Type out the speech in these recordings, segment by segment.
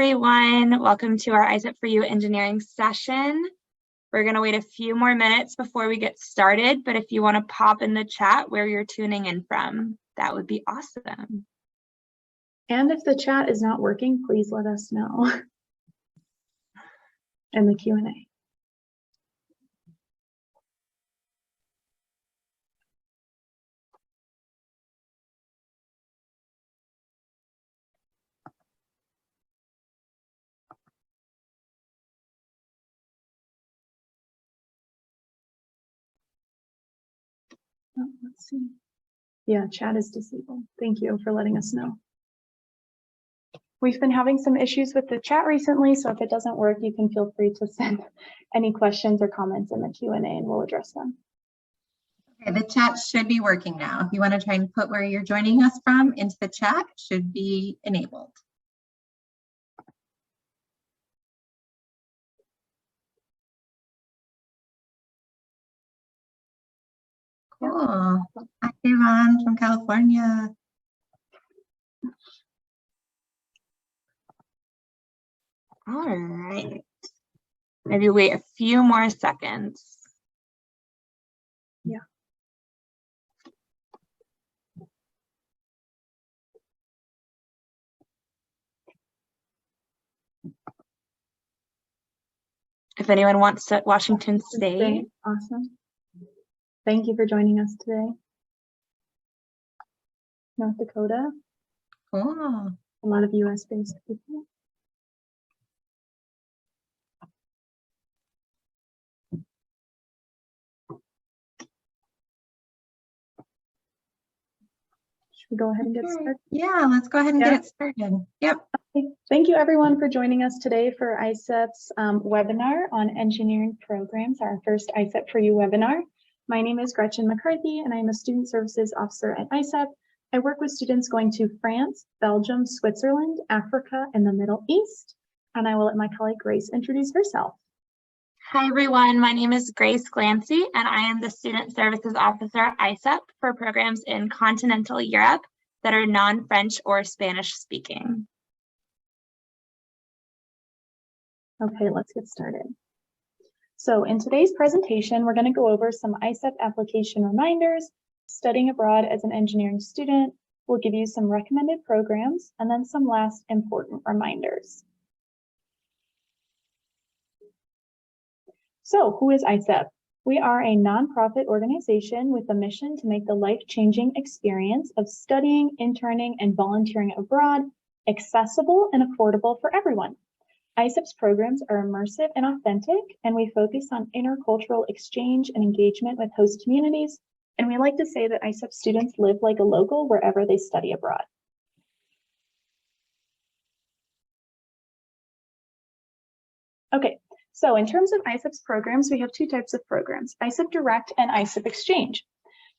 everyone. Welcome to our ISEP for You engineering session. We're going to wait a few more minutes before we get started, but if you want to pop in the chat where you're tuning in from, that would be awesome. And if the chat is not working, please let us know in the Q&A. Oh, let's see. Yeah, chat is disabled. Thank you for letting us know. We've been having some issues with the chat recently, so if it doesn't work, you can feel free to send any questions or comments in the Q&A and we'll address them. Okay, the chat should be working now. If you want to try and put where you're joining us from into the chat, it should be enabled. Cool. Hi, Yvonne from California. All right. Maybe wait a few more seconds. Yeah. If anyone wants to Washington State. Awesome. Thank you for joining us today. North Dakota. Cool. A lot of US-based people. Should we go ahead and get started? Yeah, let's go ahead and get it started. Yep. Okay. Thank you everyone for joining us today for ISEP's webinar on engineering programs, our first ISEP for You webinar. My name is Gretchen McCarthy and I'm a Student Services Officer at ISEP. I work with students going to France, Belgium, Switzerland, Africa, and the Middle East. And I will let my colleague Grace introduce herself. Hi everyone, my name is Grace Glancy and I am the Student Services Officer at ISEP for programs in continental Europe that are non-French or Spanish speaking. Okay, let's get started. So in today's presentation, we're going to go over some ISEP application reminders, studying abroad as an engineering student. We'll give you some recommended programs and then some last important reminders. So who is ISEP? We are a nonprofit organization with a mission to make the life-changing experience of studying, interning, and volunteering abroad accessible and affordable for everyone. ISEP's programs are immersive and authentic, and we focus on intercultural exchange and engagement with host communities. And we like to say that ISEP students live like a local wherever they study abroad. Okay, so in terms of ISEP's programs, we have two types of programs, ISEP Direct and ISEP Exchange.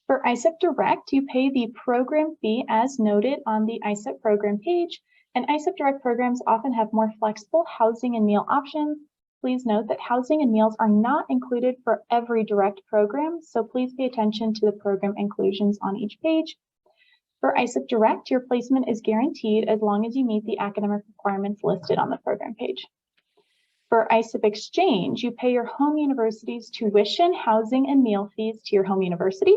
For ISEP Direct, you pay the program fee as noted on the ISEP program page, and ISEP Direct programs often have more flexible housing and meal options. Please note that housing and meals are not included for every direct program, so please pay attention to the program inclusions on each page. For ISEP Direct, your placement is guaranteed as long as you meet the academic requirements listed on the program page. For ISEP Exchange, you pay your home university's tuition, housing, and meal fees to your home university.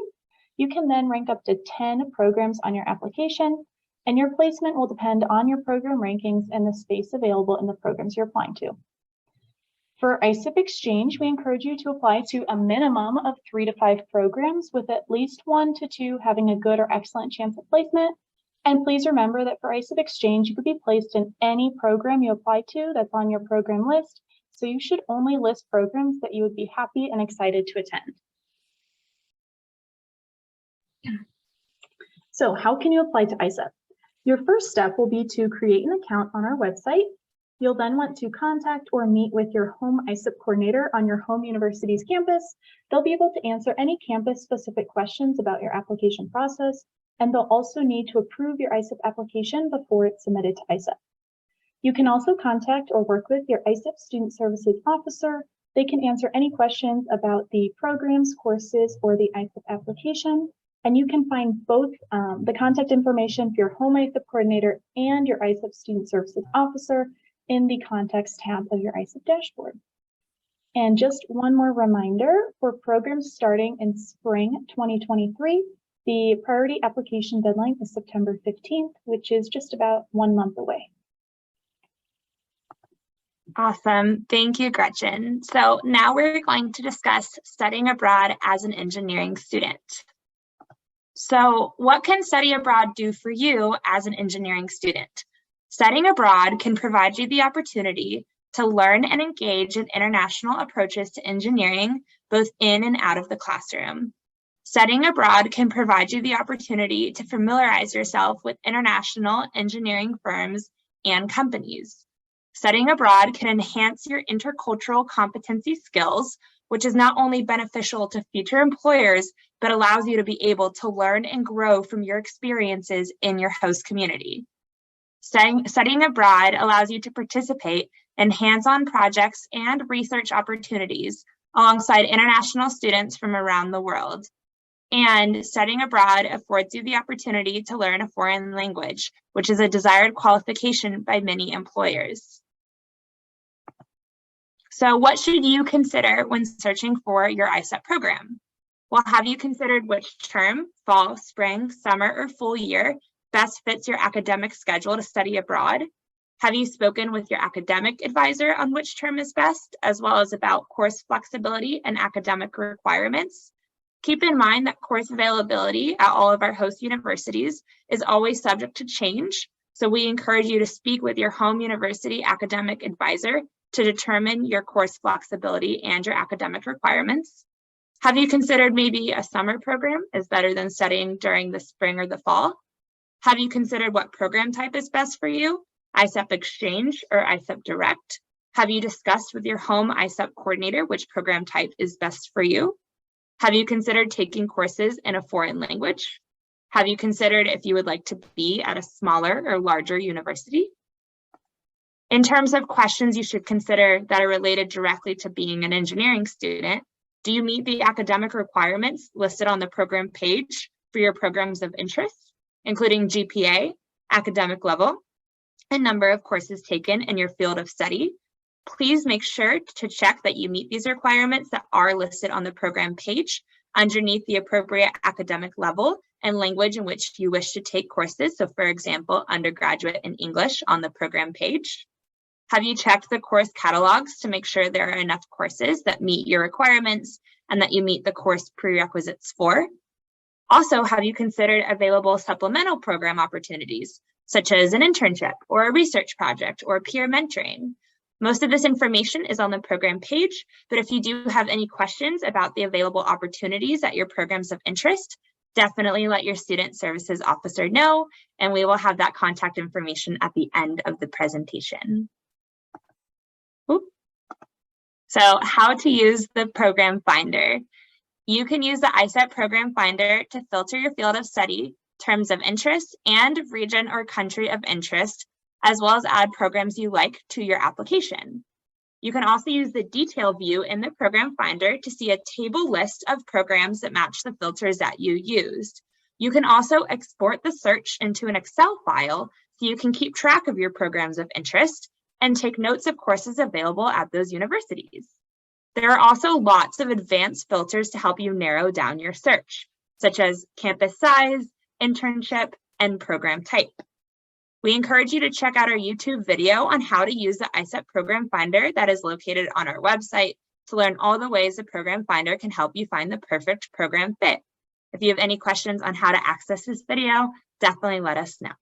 You can then rank up to 10 programs on your application, and your placement will depend on your program rankings and the space available in the programs you're applying to. For ISEP Exchange, we encourage you to apply to a minimum of 3 to 5 programs with at least 1 to 2 having a good or excellent chance of placement. And please remember that for ISEP Exchange, you could be placed in any program you apply to that's on your program list. So you should only list programs that you would be happy and excited to attend. So how can you apply to ISEP? Your first step will be to create an account on our website. You'll then want to contact or meet with your home ISEP coordinator on your home university's campus. They'll be able to answer any campus-specific questions about your application process, and they'll also need to approve your ISEP application before it's submitted to ISEP. You can also contact or work with your ISEP Student Services Officer. They can answer any questions about the programs, courses, or the ISEP application. And you can find both the contact information for your home ISEP coordinator and your ISEP Student Services Officer in the Context tab of your ISEP dashboard. And just one more reminder, for programs starting in spring 2023, the priority application deadline is September 15th, which is just about 1 month away. Awesome. Thank you, Gretchen. So now we're going to discuss studying abroad as an engineering student. So what can study abroad do for you as an engineering student? Studying abroad can provide you the opportunity to learn and engage in international approaches to engineering, both in and out of the classroom. Studying abroad can provide you the opportunity to familiarize yourself with international engineering firms and companies. Studying abroad can enhance your intercultural competency skills, which is not only beneficial to future employers, but allows you to be able to learn and grow from your experiences in your host community. Studying abroad allows you to participate in hands-on projects and research opportunities alongside international students from around the world. And studying abroad affords you the opportunity to learn a foreign language, which is a desired qualification by many employers. So what should you consider when searching for your ISEP program? Well, have you considered which term, fall, spring, summer, or full year best fits your academic schedule to study abroad? Have you spoken with your academic advisor on which term is best, as well as about course flexibility and academic requirements? Keep in mind that course availability at all of our host universities is always subject to change, so we encourage you to speak with your home university academic advisor to determine your course flexibility and your academic requirements. Have you considered maybe a summer program is better than studying during the spring or the fall? Have you considered what program type is best for you, ISEP Exchange or ISEP Direct? Have you discussed with your home ISEP coordinator which program type is best for you? Have you considered taking courses in a foreign language? Have you considered if you would like to be at a smaller or larger university? In terms of questions you should consider that are related directly to being an engineering student, do you meet the academic requirements listed on the program page for your programs of interest, including GPA, academic level, and number of courses taken in your field of study? Please make sure to check that you meet these requirements that are listed on the program page underneath the appropriate academic level and language in which you wish to take courses. So for example, undergraduate in English on the program page. Have you checked the course catalogs to make sure there are enough courses that meet your requirements and that you meet the course prerequisites for? Also, have you considered available supplemental program opportunities, such as an internship or a research project or peer mentoring? Most of this information is on the program page, but if you do have any questions about the available opportunities at your programs of interest, definitely let your student services officer know, and we will have that contact information at the end of the presentation. So how to use the program finder. You can use the ISEP program finder to filter your field of study, terms of interest, and region or country of interest, as well as add programs you like to your application. You can also use the detail view in the program finder to see a table list of programs that match the filters that you used. You can also export the search into an Excel file so you can keep track of your programs of interest and take notes of courses available at those universities. There are also lots of advanced filters to help you narrow down your search, such as campus size, internship, and program type. We encourage you to check out our YouTube video on how to use the ISEP Program Finder that is located on our website to learn all the ways the Program Finder can help you find the perfect program fit. If you have any questions on how to access this video, definitely let us know.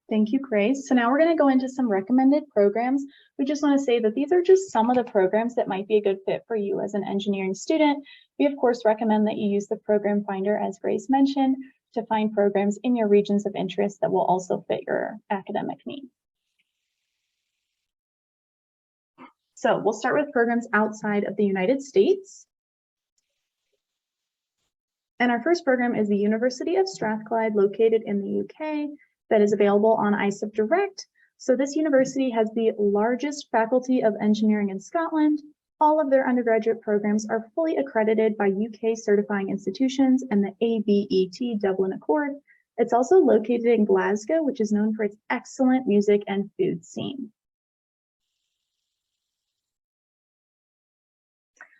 Thank you, Grace. So now we're going to go into some recommended programs. We just want to say that these are just some of the programs that might be a good fit for you as an engineering student. We, of course, recommend that you use the Program Finder, as Grace mentioned, to find programs in your regions of interest that will also fit your academic needs. So we'll start with programs outside of the United States. And our first program is the University of Strathclyde, located in the UK, that is available on ISEP Direct. So this university has the largest faculty of engineering in Scotland. All of their undergraduate programs are fully accredited by UK certifying institutions and the ABET Dublin Accord, It's also located in Glasgow, which is known for its excellent music and food scene.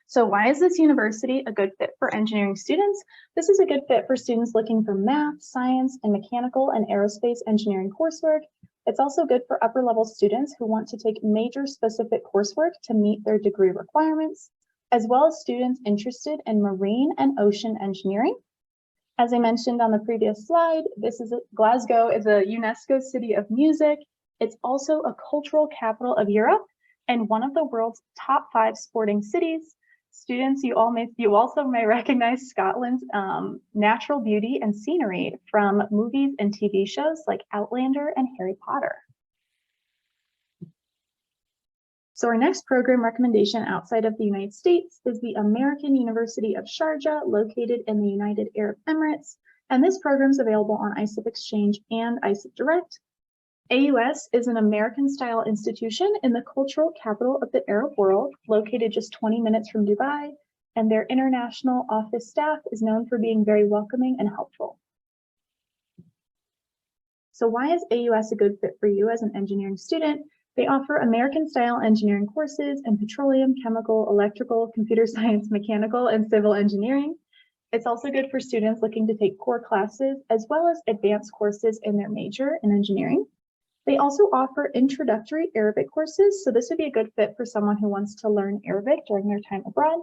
So why is this university a good fit for engineering students? This is a good fit for students looking for math, science, and mechanical and aerospace engineering coursework. It's also good for upper level students who want to take major specific coursework to meet their degree requirements, as well as students interested in marine and ocean engineering. As I mentioned on the previous slide, Glasgow is a UNESCO City of Music. It's also a cultural capital of Europe and one of the world's top 5 sporting cities. Students, you also may recognize Scotland's natural beauty and scenery from movies and TV shows like Outlander and Harry Potter. So our next program recommendation outside of the United States is the American University of Sharjah, located in the United Arab Emirates. And this program is available on ISEP Exchange and ISEP Direct. AUS is an American-style institution in the cultural capital of the Arab world, located just 20 minutes from Dubai, and their international office staff is known for being very welcoming and helpful. So why is AUS a good fit for you as an engineering student? They offer American-style engineering courses in petroleum, chemical, electrical, computer science, mechanical, and civil engineering. It's also good for students looking to take core classes as well as advanced courses in their major in engineering. They also offer introductory Arabic courses, so this would be a good fit for someone who wants to learn Arabic during their time abroad.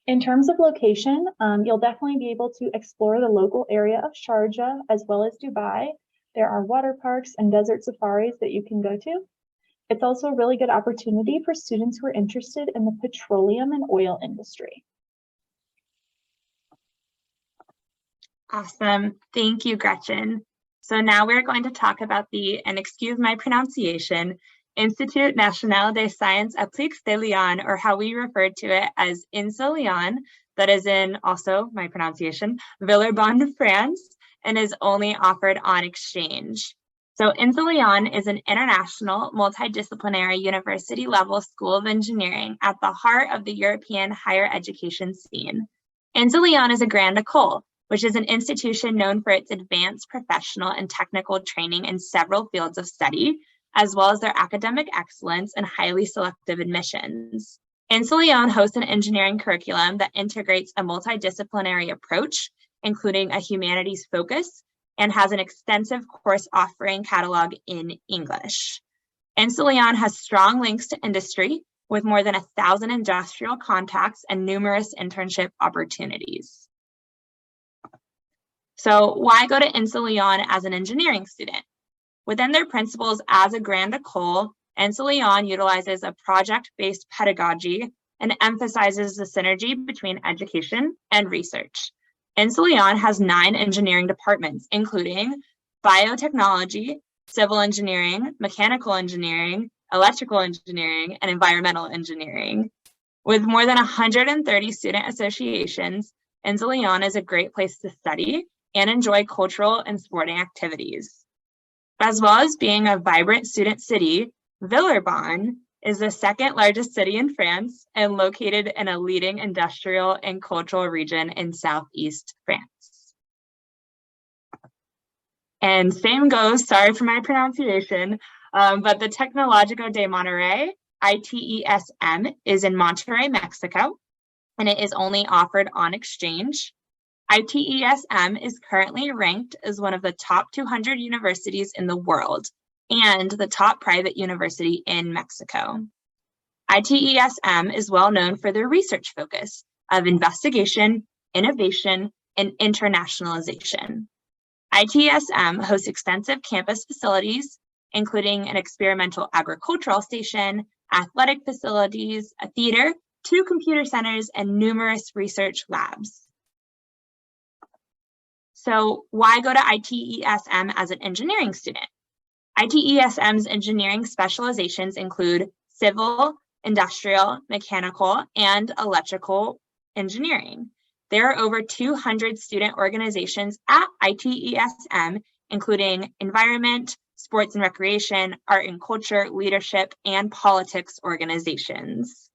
In terms of location, you'll definitely be able to explore the local area of Sharjah as well as Dubai. There are water parks and desert safaris that you can go to. It's also a really good opportunity for students who are interested in the petroleum and oil industry. Awesome. Thank you, Gretchen. So now we're going to talk about the, and excuse my pronunciation, Institut National des Sciences Appliquées de Lyon, or how we refer to it as INSA Lyon, that is in, also my pronunciation, Villeurbanne, France, and is only offered on exchange. So INSA Lyon is an international multidisciplinary university-level school of engineering at the heart of the European higher education scene. INSA Lyon is a Grande École, which is an institution known for its advanced professional and technical training in several fields of study, as well as their academic excellence and highly selective admissions. INSA Lyon hosts an engineering curriculum that integrates a multidisciplinary approach, including a humanities focus, and has an extensive course offering catalog in English. INSA Lyon has strong links to industry, with more than 1,000 industrial contacts and numerous internship opportunities. So why go to INSA Lyon as an engineering student? Within their principles as a Grande École, INSA Lyon utilizes a project-based pedagogy and emphasizes the synergy between education and research. INSA Lyon has 9 engineering departments, including biotechnology, civil engineering, mechanical engineering, electrical engineering, and environmental engineering. With more than 130 student associations, INSA Lyon is a great place to study and enjoy cultural and sporting activities. As well as being a vibrant student city, Villeurbanne is the 2nd largest city in France and located in a leading industrial and cultural region in southeast France. And same goes, sorry for my pronunciation, but the Tecnológico de Monterrey, ITESM, is in Monterrey, Mexico, and it is only offered on exchange. ITESM is currently ranked as one of the top 200 universities in the world and the top private university in Mexico. ITESM is well known for their research focus of investigation, innovation, and internationalization. ITESM hosts extensive campus facilities, including an experimental agricultural station, athletic facilities, a theater, 2 computer centers, and numerous research labs. So why go to ITESM as an engineering student? ITESM's engineering specializations include civil, industrial, mechanical, and electrical engineering. There are over 200 student organizations at ITESM, including environment, sports and recreation, art and culture, leadership, and politics organizations.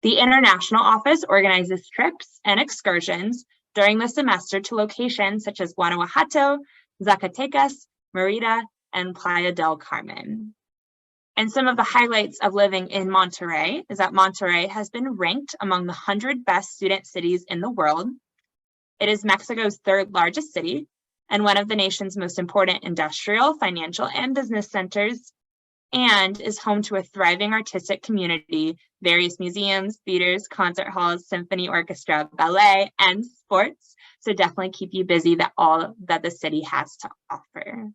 The international office organizes trips and excursions during the semester to locations such as Guanajuato, Zacatecas, Merida, and Playa del Carmen. And some of the highlights of living in Monterrey is that Monterrey has been ranked among the 100 best student cities in the world. It is Mexico's third largest city and one of the nation's most important industrial, financial, and business centers, and is home to a thriving artistic community, various museums, theaters, concert halls, symphony orchestra, ballet, and sports. So definitely keep you busy that all that the city has to offer.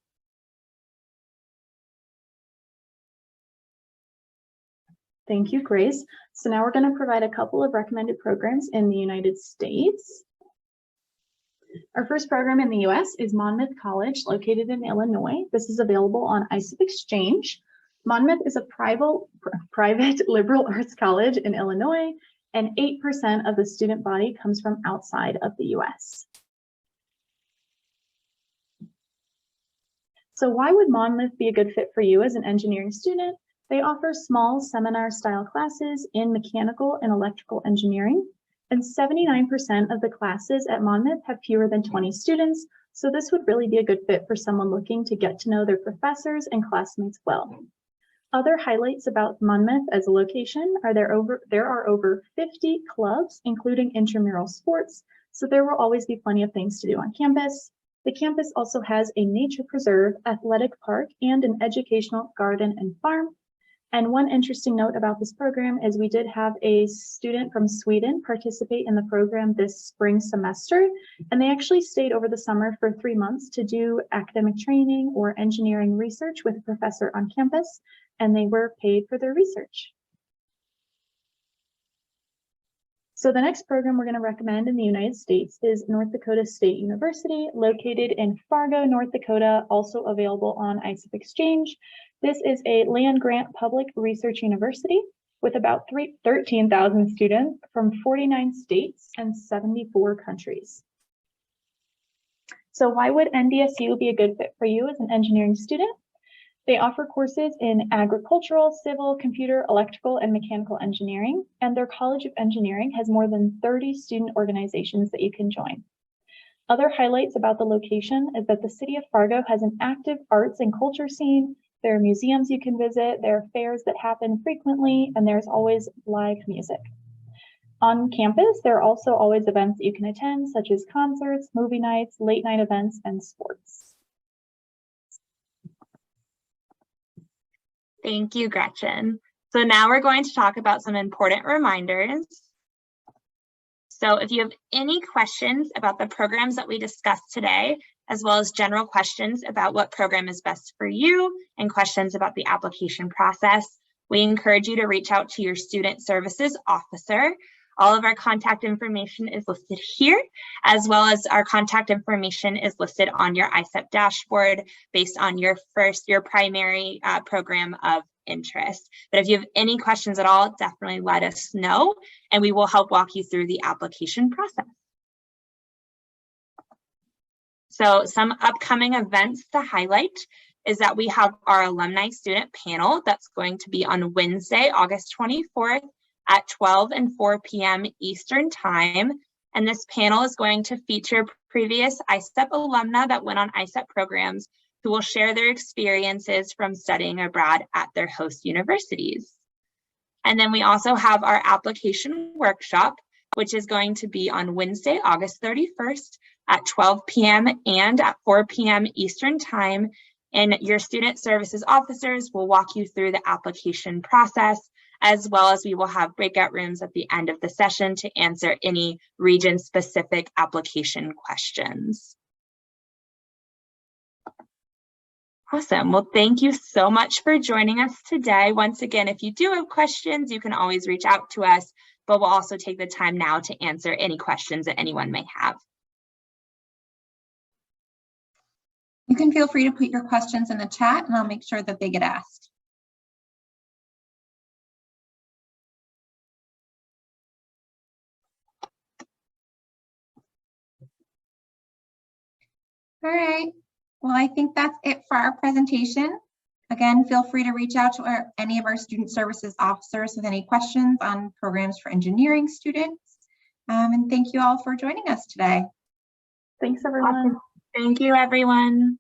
Thank you, Grace. So now we're going to provide a couple of recommended programs in the United States. Our first program in the US is Monmouth College, located in Illinois. This is available on ISEP Exchange. Monmouth is a private liberal arts college in Illinois, and 8% of the student body comes from outside of the US. So why would Monmouth be a good fit for you as an engineering student? They offer small seminar-style classes in mechanical and electrical engineering, and 79% of the classes at Monmouth have fewer than 20 students, so this would really be a good fit for someone looking to get to know their professors and classmates well. Other highlights about Monmouth as a location are there are over 50 clubs, including intramural sports, so there will always be plenty of things to do on campus. The campus also has a nature preserve, athletic park, and an educational garden and farm. And one interesting note about this program is we did have a student from Sweden participate in the program this spring semester, and they actually stayed over the summer for 3 months to do academic training or engineering research with a professor on campus, and they were paid for their research. So the next program we're going to recommend in the United States is North Dakota State University, located in Fargo, North Dakota, also available on ISEP Exchange. This is a land-grant public research university with about 13,000 students from 49 states and 74 countries. So why would NDSU be a good fit for you as an engineering student? They offer courses in agricultural, civil, computer, electrical, and mechanical engineering, and their College of Engineering has more than 30 student organizations that you can join. Other highlights about the location is that the city of Fargo has an active arts and culture scene. There are museums you can visit, there are fairs that happen frequently, and there's always live music. On campus, there are also always events that you can attend, such as concerts, movie nights, late night events, and sports. Thank you, Gretchen. So now we're going to talk about some important reminders. So if you have any questions about the programs that we discussed today, as well as general questions about what program is best for you and questions about the application process, we encourage you to reach out to your student services officer. All of our contact information is listed here, as well as our contact information is listed on your ISEP dashboard based on your primary program of interest. But if you have any questions at all, definitely let us know, and we will help walk you through the application process. So some upcoming events to highlight is that we have our alumni student panel that's going to be on Wednesday, August 24th at 12 and 4 p.m. Eastern Time. And this panel is going to feature previous ISEP alumni that went on ISEP programs who will share their experiences from studying abroad at their host universities. And then we also have our application workshop, which is going to be on Wednesday, August 31st at 12 p.m. and at 4 p.m. Eastern Time. And your student services officers will walk you through the application process, as well as we will have breakout rooms at the end of the session to answer any region-specific application questions. Awesome. Well, thank you so much for joining us today. Once again, if you do have questions, you can always reach out to us, but we'll also take the time now to answer any questions that anyone may have. You can feel free to put your questions in the chat and I'll make sure that they get asked. All right, well, I think that's it for our presentation. Again, feel free to reach out to any of our student services officers with any questions on programs for engineering students. And thank you all for joining us today. Thanks, everyone. Awesome. Thank you, everyone.